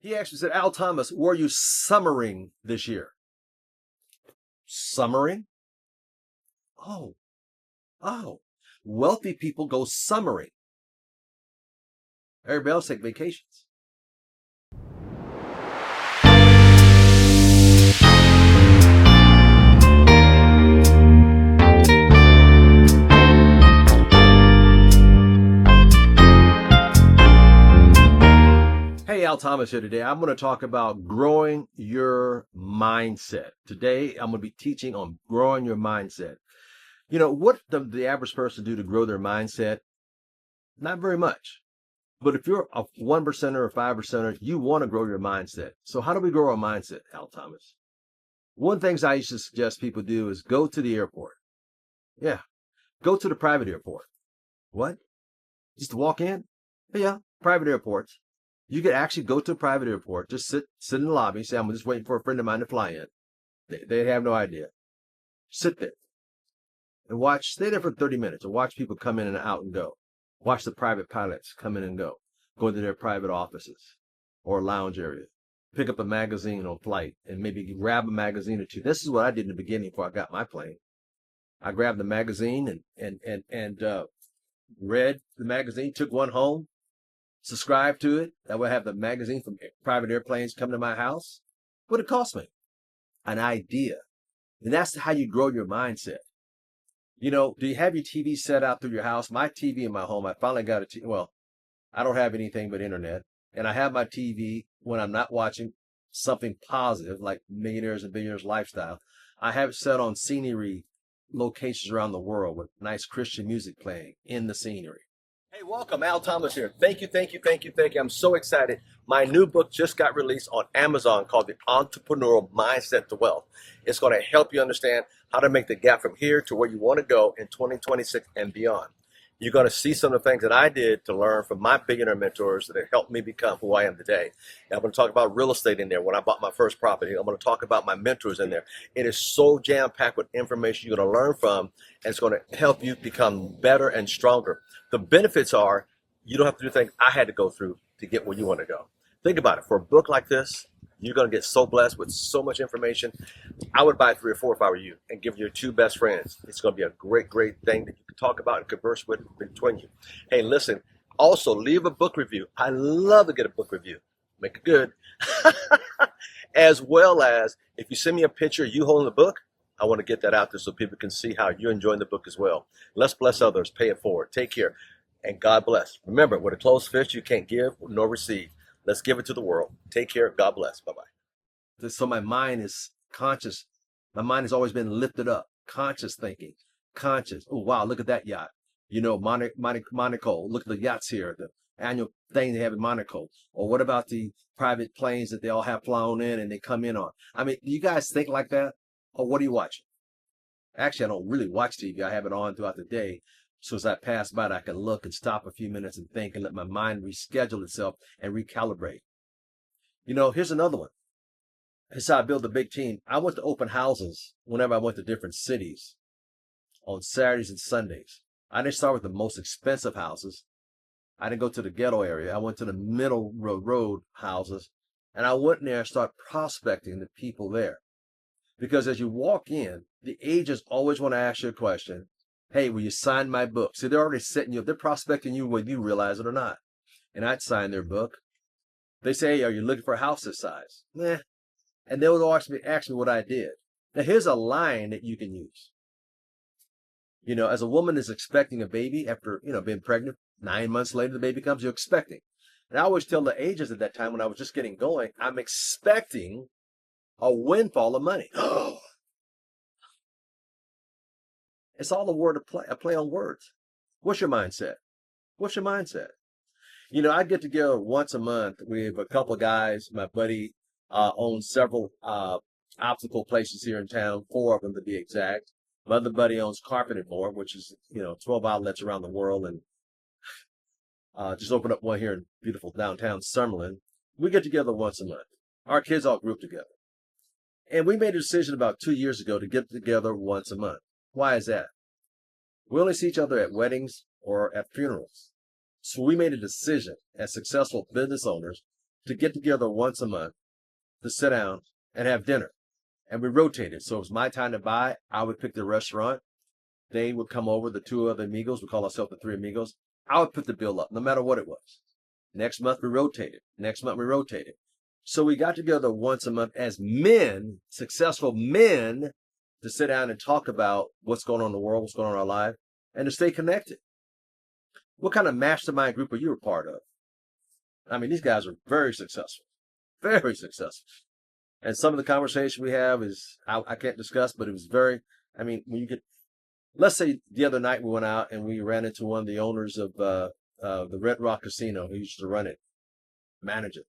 He actually said, Al Thomas, were you summering this year? Summering? Oh, oh. Wealthy people go summering. Everybody else take vacations. Hey, Al Thomas here today. I'm going to talk about growing your mindset. Today, I'm going to be teaching on growing your mindset. You know, what does the average person do to grow their mindset? Not very much. But if you're a 1%er or 5%er, you want to grow your mindset. So how do we grow our mindset, Al Thomas? One of the things I used to suggest people do is go to the airport. Yeah, go to the private airport. What? Just to walk in? Yeah, private airports. You could actually go to a private airport, just sit in the lobby, say, I'm just waiting for a friend of mine to fly in. They have no idea. Sit there and stay there for 30 minutes and watch people come in and out and go. Watch the private pilots come in and go into their private offices or lounge area. Pick up a magazine on flight and maybe grab a magazine or two. This is what I did in the beginning before I got my plane. I grabbed the magazine and read the magazine, took one home, subscribe to it. That way I have the magazine from private airplanes come to my house. What it cost me? An idea. And that's how you grow your mindset. You know, do you have your TV set out through your house? My TV in my home, I finally got a TV. Well, I don't have anything but internet. And I have my TV when I'm not watching something positive like Millionaires and Billionaires Lifestyle. I have it set on scenery locations around the world with nice Christian music playing in the scenery. Hey, welcome. Al Thomas here. Thank you. I'm so excited. My new book just got released on Amazon called The Entrepreneurial Mindset to Wealth. It's going to help you understand how to make the gap from here to where you want to go in 2026 and beyond. You're going to see some of the things that I did to learn from my billionaire mentors that have helped me become who I am today. And I'm going to talk about real estate in there when I bought my first property. I'm going to talk about my mentors in there. It is so jam-packed with information you're going to learn from, and it's going to help you become better and stronger. The benefits are you don't have to do things I had to go through to get where you want to go. Think about it. For a book like this, you're going to get so blessed with so much information. I would buy 3 or 4 if I were you and give your 2 best friends. It's going to be a great thing that you can talk about and converse with between you. Hey, listen, also leave a book review. I love to get a book review. Make it good. As well as if you send me a picture of you holding the book, I want to get that out there so people can see how you're enjoying the book as well. Let's bless others. Pay it forward. Take care. And God bless. Remember, with a closed fist, you can't give nor receive. Let's give it to the world. Take care. God bless. Bye-bye. So my mind is conscious. My mind has always been lifted up. Conscious thinking. Conscious. Oh, wow. Look at that yacht. You know, Monaco. Look at the yachts here. The annual thing they have in Monaco. Or what about the private planes that they all have flown in and they come in on? I mean, do you guys think like that? Or what are you watching? Actually, I don't really watch TV. I have it on throughout the day. So as I pass by it, I can look and stop a few minutes and think and let my mind reschedule itself and recalibrate. You know, here's another one. Here's how I build a big team. I went to open houses whenever I went to different cities on Saturdays and Sundays. I didn't start with the most expensive houses. I didn't go to the ghetto area. I went to the middle road houses. And I went in there and started prospecting the people there. Because as you walk in, the agents always want to ask you a question. Hey, will you sign my book? See, they're already setting you up. They're prospecting you whether you realize it or not. And I'd sign their book. They say, hey, are you looking for a house this size? Nah. And they would ask me what I did. Now, here's a line that you can use. You know, as a woman is expecting a baby after, being pregnant, 9 months later, the baby comes, you're expecting. And I always tell the agents at that time when I was just getting going, I'm expecting a windfall of money. It's all a play on words. What's your mindset? What's your mindset? You know, I get together once a month with a couple of guys. My buddy owns several optical places here in town, 4 of them to be exact. My other buddy owns Carpet and More, which is, 12 outlets around the world, and just opened up one here in beautiful downtown Summerlin. We get together once a month. Our kids all group together. And we made a decision about 2 years ago to get together once a month. Why is that? We only see each other at weddings or at funerals. So we made a decision as successful business owners to get together once a month to sit down and have dinner. And we rotated. So it was my time to buy. I would pick the restaurant. They would come over, the two other amigos. We call ourselves the three amigos. I would put the bill up, no matter what it was. Next month we rotated. Next month we rotated. So we got together once a month as men, successful men, to sit down and talk about what's going on in the world, what's going on in our life, and to stay connected. What kind of mastermind group are you a part of? I mean, these guys are very successful, very successful. And some of the conversation we have is, I can't discuss, but it was very, I mean, when you get, let's say the other night we went out and we ran into one of the owners of the Red Rock Casino who used to run it, manage it.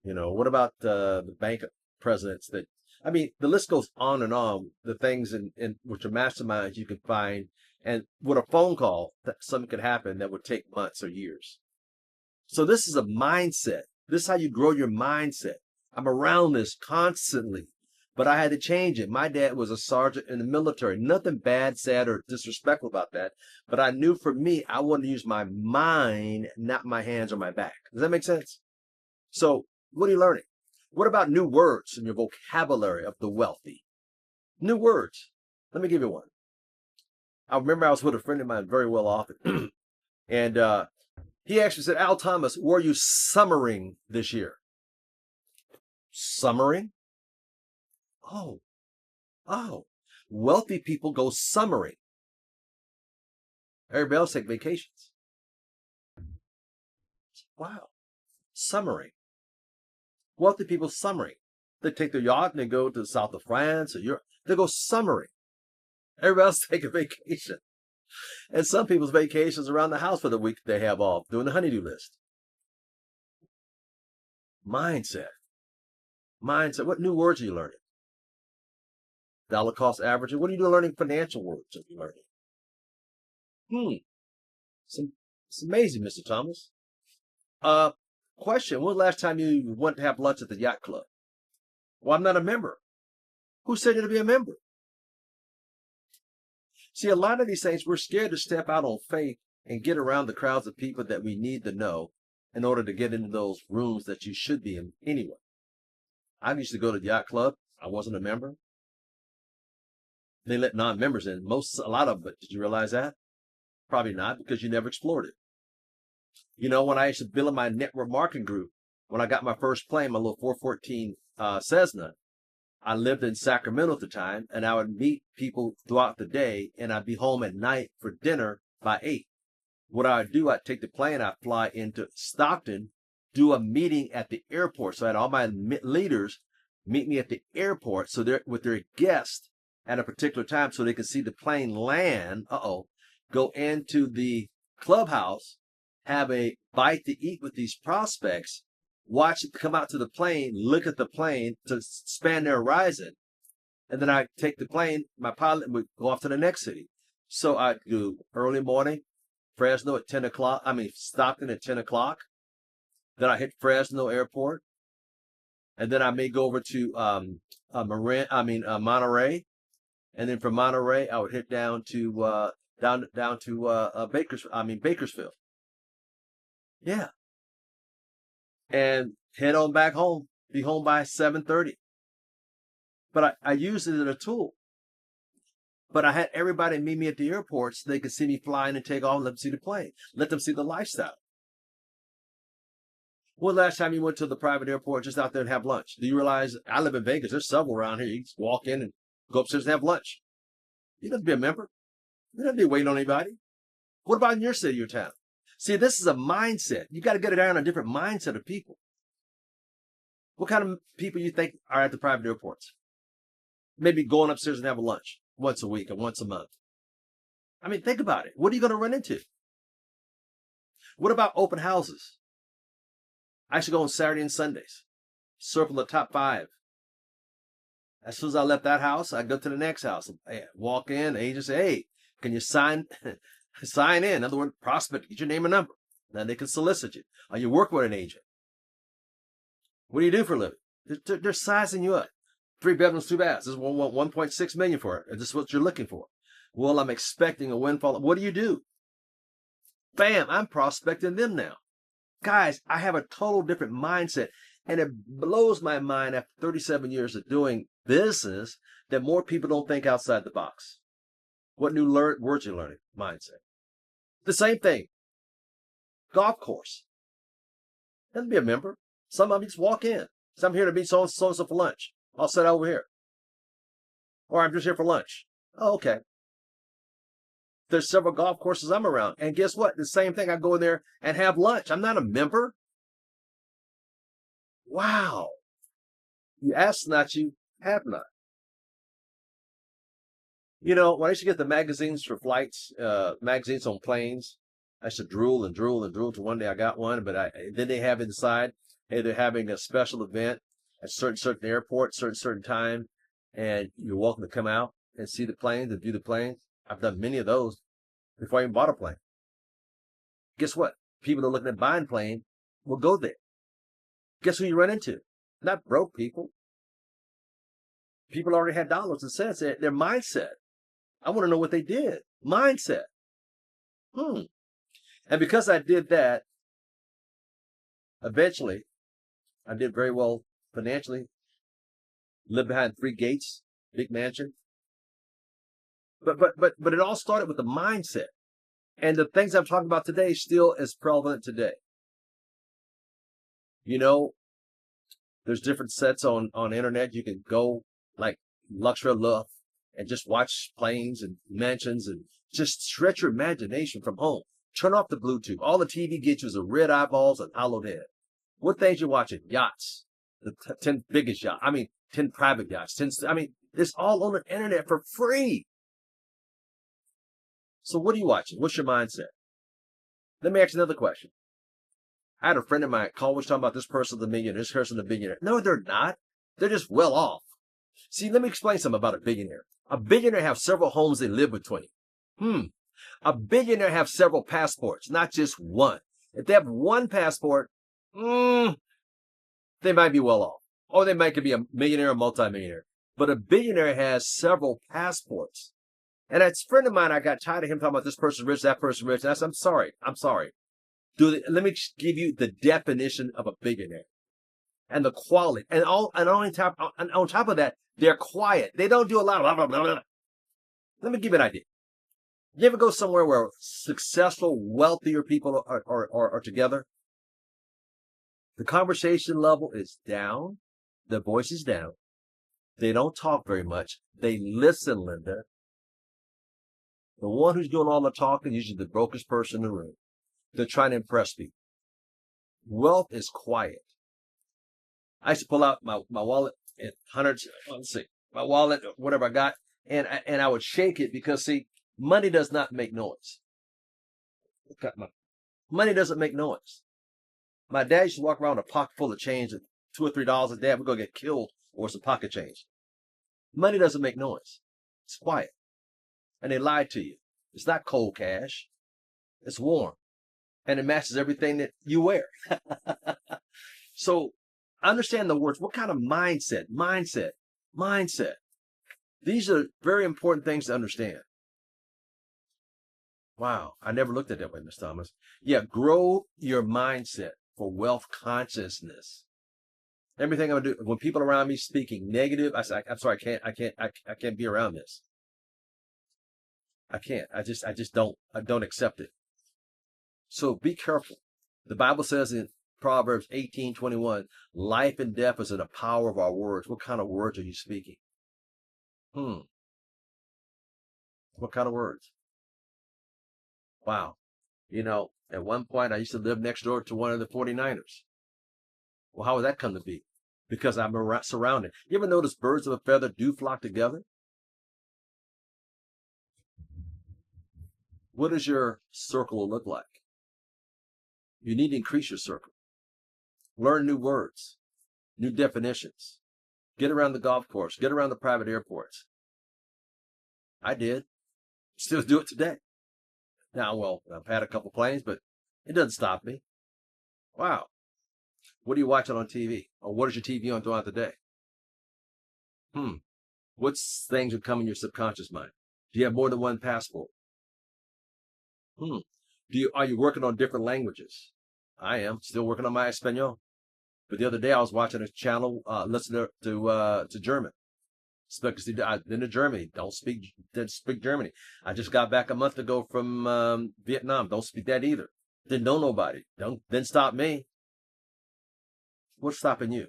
You know, what about the bank presidents that, I mean, the list goes on and on, the things in which are masterminds you can find. And with a phone call, that something could happen that would take months or years. So this is a mindset. This is how you grow your mindset. I'm around this constantly, but I had to change it. My dad was a sergeant in the military. Nothing bad, sad, or disrespectful about that. But I knew for me, I wanted to use my mind, not my hands or my back. Does that make sense? So what are you learning? What about new words in your vocabulary of the wealthy? New words. Let me give you one. I remember I was with a friend of mine very well off, and he actually said, Al Thomas, were you summering this year? Summering? Oh, wealthy people go summering. Everybody else take vacations. Wow. Summering. Wealthy people summering. They take their yacht and they go to the south of France or Europe. They go summering. Everybody else take a vacation. And some people's vacations around the house for the week they have off, doing the honeydew list. Mindset. Mindset. What new words are you learning? Dollar cost averaging. What are you doing learning financial words are you learning? It's amazing, Mr. Thomas. Question. When was the last time you went to have lunch at the yacht club? Well, I'm not a member. Who said you to be a member? See, a lot of these things, we're scared to step out on faith and get around the crowds of people that we need to know in order to get into those rooms that you should be in anyway. I used to go to the yacht club. I wasn't a member. They let non-members in. A lot of them, but did you realize that? Probably not, because you never explored it. You know, when I used to build my network marketing group, when I got my first plane, my little 414 Cessna, I lived in Sacramento at the time, and I would meet people throughout the day, and I'd be home at night for dinner by 8. What I would do, I'd take the plane, I'd fly into Stockton, do a meeting at the airport. So I had all my leaders meet me at the airport, so they're with their guests at a particular time, so they can see the plane land. Go into the clubhouse, have a bite to eat with these prospects, watch it come out to the plane, look at the plane to span their horizon. And then I take the plane, my pilot would go off to the next city. So I'd do early morning, Fresno at 10 o'clock, Stockton at 10 o'clock. Then I hit Fresno Airport. And then I may go over to Monterey. And then from Monterey, I would hit down to Bakersfield. Yeah. And head on back home. Be home by 7:30. But I used it as a tool. But I had everybody meet me at the airport so they could see me flying and take off and let them see the plane. Let them see the lifestyle. When last time you went to the private airport just out there and have lunch? Do you realize I live in Vegas? There's several around here. You just walk in and go upstairs and have lunch. You don't have to be a member. You don't have to be waiting on anybody. What about in your city or town? See, this is a mindset. You got to get it down a different mindset of people. What kind of people you think are at the private airports? Maybe going upstairs and have a lunch once a week or once a month. Think about it. What are you going to run into? What about open houses? I used to go on Saturday and Sundays. Circle the top 5. As soon as I left that house, I'd go to the next house. Walk in, the agent say, hey, can you sign in? In other words, prospect, get your name and number. Then they can solicit you. Or you work with an agent. What do you do for a living? They're sizing you up. 3 bedrooms, 2 baths. This is 1.6 million for it. This is what you're looking for. Well, I'm expecting a windfall. What do you do? Bam, I'm prospecting them now. Guys, I have a total different mindset. And it blows my mind after 37 years of doing business that more people don't think outside the box. What new words you're learning? Mindset. The same thing. Golf course. Doesn't be a member. Some of you just walk in. So I'm here to meet so and so for lunch. I'll sit over here. Or I'm just here for lunch. Oh, okay. There's several golf courses I'm around. And guess what? The same thing. I go in there and have lunch. I'm not a member. Wow. You ask not, you have not. You know, when I used to get the magazines for flights, magazines on planes, I used to drool and drool and drool till one day I got one, but then they have inside, hey, they're having a special event at certain airport, certain time, and you're welcome to come out and see the planes and view the planes. I've done many of those before I even bought a plane. Guess what? People that are looking at buying a plane will go there. Guess who you run into? Not broke people. People already had dollars and cents. Their mindset. I want to know what they did. Mindset. And because I did that, eventually, I did very well financially. Lived behind 3 gates, big mansion. But it all started with the mindset. And the things I'm talking about today still is prevalent today. You know, there's different sets on internet. You can go like Luxury Love and just watch planes and mansions and just stretch your imagination from home. Turn off the Bluetooth. All the TV gets you is red eyeballs and hollowed head. What things you watching? Yachts. The 10 biggest yachts. 10 private yachts. It's all on the internet for free. So what are you watching? What's your mindset? Let me ask you another question. I had a friend of mine call, was talking about this person's a millionaire, this person's a billionaire. No, they're not. They're just well off. See, let me explain something about a billionaire. A billionaire have several homes they live between. A billionaire have several passports, not just one. If they have one passport, they might be well off. Or they might be a millionaire or multimillionaire. But a billionaire has several passports. And as a friend of mine, I got tired of him talking about this person rich, that person rich. And I said, I'm sorry. Let me give you the definition of a billionaire and the quality. And on top of that, they're quiet. They don't do a lot of blah, blah, blah, blah. Let me give you an idea. You ever go somewhere where successful, wealthier people are together? The conversation level is down. The voice is down. They don't talk very much. They listen, Linda. The one who's doing all the talking is usually the brokest person in the room. They're trying to impress people. Wealth is quiet. I used to pull out my wallet and my wallet, whatever I got, and I would shake it because, see, money does not make noise. Money doesn't make noise. My dad used to walk around with a pocket full of change at $2 or $3 a day. We're going to get killed or some pocket change. Money doesn't make noise. It's quiet. And they lied to you. It's not cold cash. It's warm. And it matches everything that you wear. So understand the words. What kind of mindset? Mindset. These are very important things to understand. Wow. I never looked at it that way, Ms. Thomas. Yeah. Grow your mindset for wealth consciousness. Everything I'm going to do, when people around me speaking negative, I say, I'm sorry, I can't be around this. I can't. I just don't accept it. So be careful. The Bible says in Proverbs 18:21, life and death is in the power of our words. What kind of words are you speaking? What kind of words? Wow. You know, at one point I used to live next door to one of the 49ers. Well, how would that come to be? Because I'm surrounded. You ever notice birds of a feather do flock together? What does your circle look like? You need to increase your circle. Learn new words, new definitions. Get around the golf course. Get around the private airports. I did. Still do it today. Now, well, I've had a couple planes, but it doesn't stop me. Wow. What are you watching on TV? Or what is your TV on throughout the day? What things would come in your subconscious mind? Do you have more than one passport? Are you working on different languages? I am still working on my Espanol. But the other day I was watching a channel, listening to German. Because I've been to Germany, didn't speak Germany. I just got back a month ago from Vietnam, don't speak that either. Didn't know nobody. Didn't stop me. What's stopping you?